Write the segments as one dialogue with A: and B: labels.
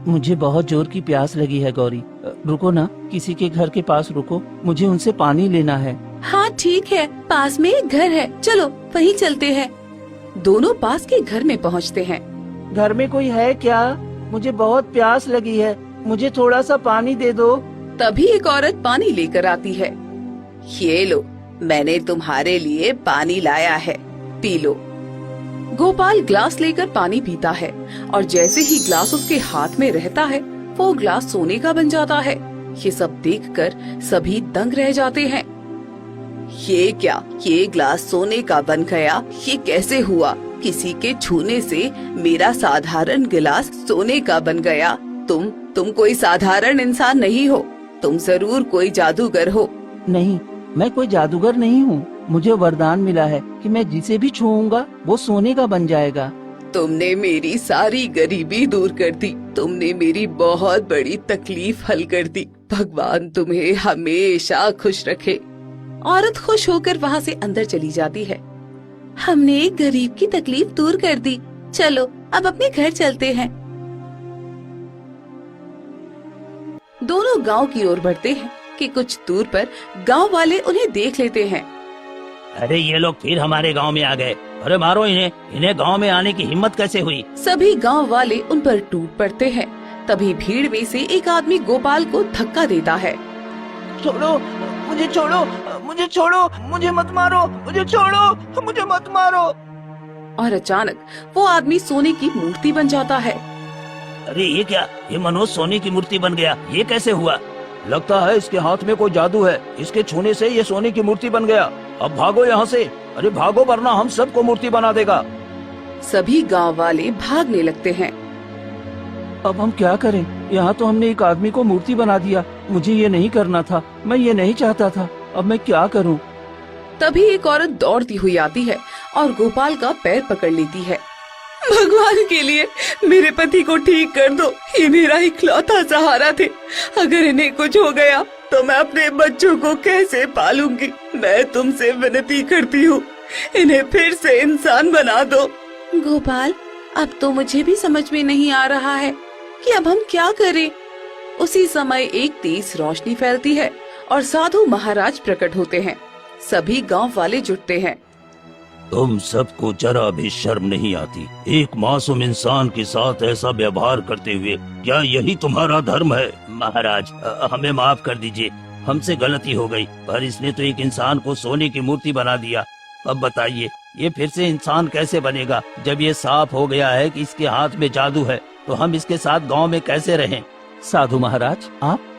A: मुझे बहुत जोर की प्यास लगी है गौरी। रुको ना, किसी के घर के पास रुको, मुझे उनसे पानी लेना है।
B: हाँ ठीक है, पास में एक घर है, चलो वहीं चलते हैं। दोनों पास के घर में पहुँचते हैं।
A: घर में कोई है क्या? मुझे बहुत प्यास लगी है, मुझे थोड़ा सा पानी दे दो।
B: तभी एक औरत पानी लेकर आती है। ये लो, मैंने तुम्हारे लिए पानी लाया है, पी लो। गोपाल ग्लास लेकर पानी पीता है और जैसे ही ग्लास उसके हाथ में रहता है वो ग्लास सोने का बन जाता है। ये सब देखकर सभी दंग रह जाते हैं। ये क्या, ये ग्लास सोने का बन गया? ये कैसे हुआ? किसी के छूने से मेरा साधारण गिलास सोने का बन गया। तुम कोई साधारण इंसान नहीं हो, तुम जरूर कोई जादूगर हो।
A: नहीं, मैं कोई जादूगर नहीं हूँ। मुझे वरदान मिला है कि मैं जिसे भी छूऊंगा वो सोने का बन जाएगा।
B: तुमने मेरी सारी गरीबी दूर कर दी, तुमने मेरी बहुत बड़ी तकलीफ हल कर दी। भगवान तुम्हें हमेशा खुश रखे। औरत खुश होकर वहाँ से अंदर चली जाती है। हमने एक गरीब की तकलीफ दूर कर दी, चलो अब अपने घर चलते हैं। दोनों गांव की ओर बढ़ते हैं कि कुछ दूर पर गांव वाले उन्हें देख लेते हैं।
A: अरे ये लोग फिर हमारे गांव में आ गए। अरे मारो इन्हें, इन्हें गांव में आने की हिम्मत कैसे हुई?
B: सभी गांव वाले उन पर टूट पड़ते हैं। तभी भीड़ में से एक आदमी गोपाल को धक्का देता है।
A: छोड़ो मुझे, छोड़ो मुझे, छोड़ो मुझे, मत मारो मुझे, छोड़ो मुझे, मत मारो।
B: और अचानक वो आदमी सोने की मूर्ति बन जाता है।
A: अरे ये क्या, ये मनोज सोने की मूर्ति बन गया, ये कैसे हुआ? लगता है इसके हाथ में कोई जादू है, इसके छूने से ये सोने की मूर्ति बन गया। अब भागो यहाँ से, अरे भागो वरना हम सबको मूर्ति बना देगा।
B: सभी गांव वाले भागने लगते हैं।
A: अब हम क्या करें? यहाँ तो हमने एक आदमी को मूर्ति बना दिया। मुझे ये नहीं करना था, मैं ये नहीं चाहता था। अब मैं क्या करूँ?
B: तभी एक औरत दौड़ती हुई आती है और गोपाल का पैर पकड़ लेती है। भगवान के लिए मेरे पति को ठीक कर दो, ये मेरा इकलौता सहारा थे। अगर इन्हें कुछ हो गया तो मैं अपने बच्चों को कैसे पालूंगी? मैं तुमसे विनती करती हूँ, इन्हें फिर से इंसान बना दो। गोपाल, अब तो मुझे भी समझ में नहीं आ रहा है कि अब हम क्या करें। उसी समय एक तेज रोशनी फैलती है और साधु महाराज प्रकट होते हैं। सभी गांव वाले जुटते हैं।
A: तुम सबको जरा भी शर्म नहीं आती? एक मासूम इंसान के साथ ऐसा व्यवहार करते हुए, क्या यही तुम्हारा धर्म है? महाराज, हमें माफ कर दीजिए, हमसे गलती हो गई, पर इसने तो एक इंसान को सोने की मूर्ति बना दिया। अब बताइए, ये फिर से इंसान कैसे बनेगा? जब ये साफ हो गया है कि इसके हाथ में जादू है, तो हम इसके साथ गांव में कैसे रहें? साधु महाराज,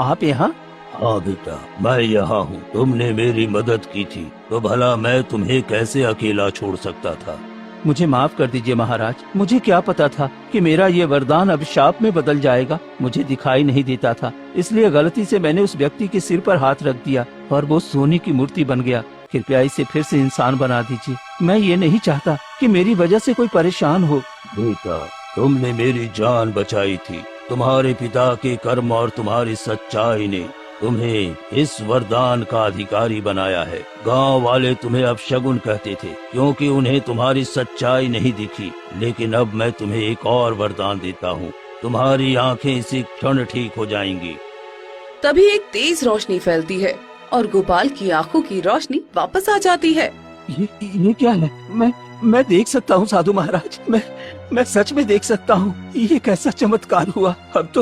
A: आप यहाँ? हाँ बेटा, मैं यहाँ हूँ। तुमने मेरी मदद की थी, तो भला मैं तुम्हें कैसे अकेला छोड़ सकता था? मुझे माफ कर दीजिए महाराज, मुझे क्या पता था कि मेरा ये वरदान अब शाप में बदल जाएगा। मुझे दिखाई नहीं देता था, इसलिए गलती से मैंने उस व्यक्ति के सिर पर हाथ रख दिया और वो सोने की मूर्ति बन गया। कृपया इसे फिर से इंसान बना दीजिए। मैं ये नहीं चाहता कि मेरी वजह से कोई परेशान हो। बेटा, तुमने मेरी जान बचाई थी। तुम्हारे पिता के कर्म और तुम्हारी सच्चाई ने तुम्हें इस वरदान का अधिकारी बनाया है। गांव वाले तुम्हें अपशगुन कहते थे क्योंकि उन्हें तुम्हारी सच्चाई नहीं दिखी, लेकिन अब मैं तुम्हें एक और वरदान देता हूँ। तुम्हारी आंखें इसी क्षण ठीक हो जाएंगी।
B: तभी एक तेज रोशनी फैलती है और गोपाल की आंखों की रोशनी वापस आ जाती है।
A: ये क्या है? मैं देख सकता हूँ साधु महाराज, मैं सच में देख सकता हूँ। ये कैसा चमत्कार हुआ? अब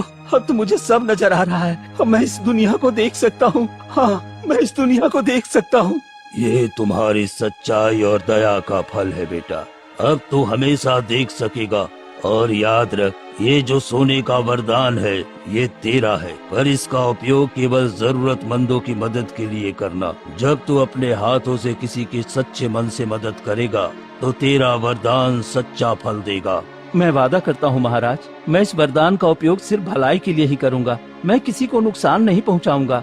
A: तो मुझे सब नजर आ रहा है। मैं इस दुनिया को देख सकता हूँ। हाँ, मैं इस दुनिया को देख सकता हूँ। ये तुम्हारी सच्चाई और दया का फल है बेटा। अब तू हमेशा देख सकेगा। और याद रख, ये जो सोने का वरदान है ये तेरा है, पर इसका उपयोग केवल जरूरतमंदों की मदद के लिए करना। जब तू अपने हाथों से किसी के सच्चे मन से मदद करेगा तो तेरा वरदान सच्चा फल देगा। मैं वादा करता हूँ महाराज, मैं इस वरदान का उपयोग सिर्फ भलाई के लिए ही करूँगा। मैं किसी को नुकसान नहीं पहुँचाऊंगा।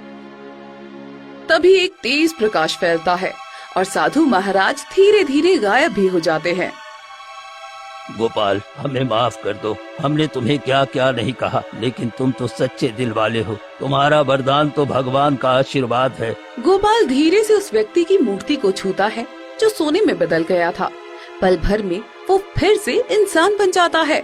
B: तभी एक तेज प्रकाश फैलता है और साधु महाराज धीरे धीरे गायब भी हो जाते हैं।
A: गोपाल, हमें माफ कर दो। हमने तुम्हें क्या क्या नहीं कहा, लेकिन तुम तो सच्चे दिल वाले हो। तुम्हारा वरदान तो भगवान का आशीर्वाद है।
B: गोपाल धीरे से उस व्यक्ति की मूर्ति को छूता है जो सोने में बदल गया था। पल भर में वो फिर से इंसान बन जाता है।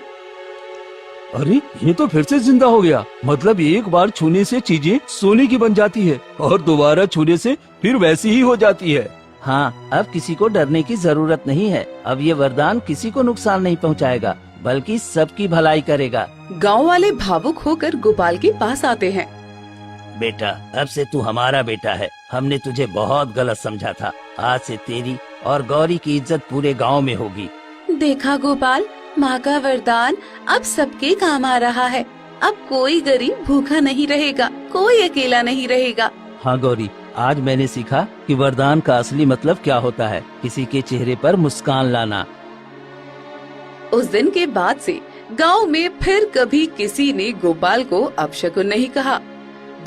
A: अरे ये तो फिर से जिंदा हो गया। मतलब एक बार छूने से चीजें सोने की बन जाती है और दोबारा छूने से फिर वैसी ही हो जाती है।
C: हाँ, अब किसी को डरने की जरूरत नहीं है। अब ये वरदान किसी को नुकसान नहीं पहुँचाएगा, बल्कि सबकी भलाई करेगा।
B: गांव वाले भावुक होकर गोपाल के पास आते हैं।
C: बेटा, अब से तू हमारा बेटा है। हमने तुझे बहुत गलत समझा था। आज से तेरी और गौरी की इज्जत पूरे गांव में होगी।
B: देखा गोपाल, माँ का वरदान अब सबके काम आ रहा है। अब कोई गरीब भूखा नहीं रहेगा, कोई अकेला नहीं रहेगा।
C: हाँ गौरी, आज मैंने सीखा कि वरदान का असली मतलब क्या होता है। किसी के चेहरे पर मुस्कान लाना।
B: उस दिन के बाद से गांव में फिर कभी किसी ने गोपाल को अपशकुन नहीं कहा।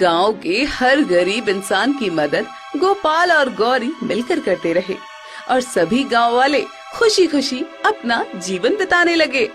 B: गांव के हर गरीब इंसान की मदद गोपाल और गौरी मिलकर करते रहे और सभी गांव वाले खुशी खुशी अपना जीवन बिताने लगे।